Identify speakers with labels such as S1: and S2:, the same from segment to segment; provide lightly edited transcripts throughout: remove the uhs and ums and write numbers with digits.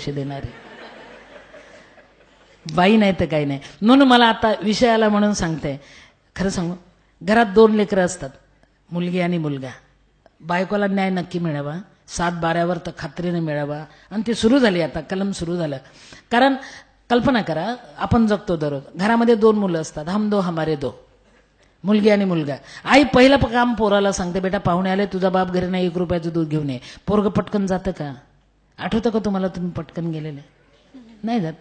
S1: पैसे देणारे. बाई नाही तर काही नाही. म्हणून मला आता विषयाला म्हणून सांगते, खरं सांगू, घरात 2 लेकरं असतात, मुलगी आणि मुलगा. बायकोला न्याय नक्की मिळावा, 7-12वर तर खात्रीने मिळावा. आणि ते सुरू झाली, आता कलम सुरू झालं. कारण कल्पना करा, आपण जगतो दररोज, घरामध्ये 2 मुलं असतात, हम दो हमारे दो, मुलगी आणि मुलगा. आई पहिलं काम पोराला सांगते, बेटा पाहुणे आले, तुझा बाप घरी नाही, 1 रुपयाचं दूध घेऊन ये. पोरग पटकन जातं का? आठवतं का तुम्हाला तुम्ही पटकन गेलेले? नाही जात.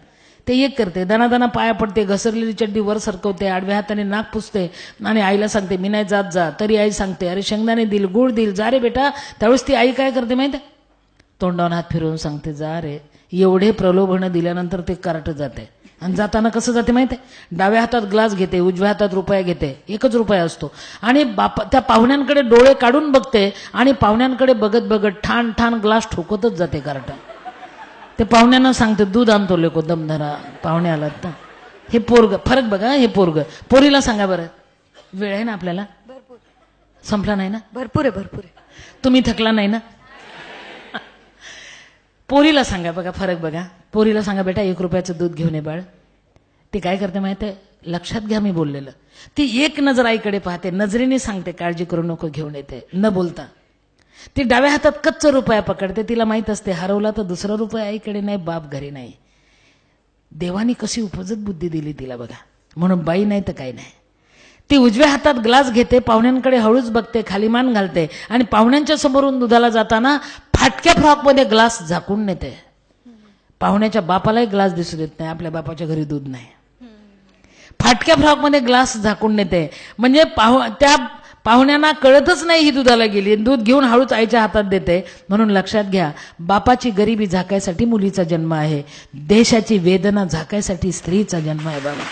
S1: ते एक करते, दणादणा पाया पडते, घसरलेली चड्डी वर सरकवते, आडव्या हाताने नाक पुसते आणि आईला सांगते मी नाही जात जा. तरी आई सांगते अरे शेंगदाणे दिल, गुळ दिल, जा रे बेटा. त्यावेळेस ती आई काय करते माहिती, तोंडावर हात फिरवून सांगते जा रे. एवढे प्रलोभनं दिल्यानंतर ते कार्ट जाते. आणि जाताना कसं जाते माहिती, डाव्या हातात ग्लास घेते, उजव्या हातात रुपया घेते, 1च रुपया असतो. आणि त्या पाहुण्यांकडे डोळे काढून बघते आणि पाहुण्यांकडे बघत बघत ठाण ठाण ग्लास ठोकतच जाते कार्ट. ते पाहुण्यांना सांगते दूध आणतो लेको, दम धरा, पाहुणे आलात ना. हे पोरग, फरक बघा, हे पोरग. पोरीला सांगा बरं, वेळ आहे ना आपल्याला, संपला नाही ना,
S2: भरपूर आहे, भरपूर आहे.
S1: तुम्ही थकला नाही ना. पोरीला सांगा बघा, फरक बघा. पोरीला सांगा बेटा 1 रुपयाचं दूध घेऊन ये बाळ. ती काय करते माहिती आहे, लक्षात घ्या मी बोललेलं. ती एक नजर आईकडे पाहते, नजरेने सांगते काळजी करू नको, घेऊन येते, न बोलता. ती डाव्या हातात कच्चा रुपया पकडते, तिला माहित असते हरवला तर 2रा रुपया आईकडे नाही, बाप घरी नाही. देवानी कशी उपजत बुद्धी दिली तिला बघा. म्हणून बाई नाही तर काही नाही. ती उजव्या हातात ग्लास घेते, पाहुण्यांकडे हळूच बघते, खाली मान घालते आणि पाहुण्यांच्या समोरून दुधाला जाताना फाटक्या फ्रॉकमध्ये ग्लास झाकून नेते. पाहुण्याच्या बापालाही ग्लास दिसू देत नाही, आपल्या बापाच्या घरी दूध नाही. फाटक्या फ्रॉकमध्ये ग्लास झाकून नेते, म्हणजे त्या पाहुण्यांना कळतच नाही ही दुधाला गेली. दूध घेऊन हळूच आईच्या हातात देते. म्हणून लक्षात घ्या, बापाची गरिबी झाकायसाठी मुलीचा जन्म आहे, देशाची वेदना झाकायसाठी स्त्रीचा जन्म आहे बाबा.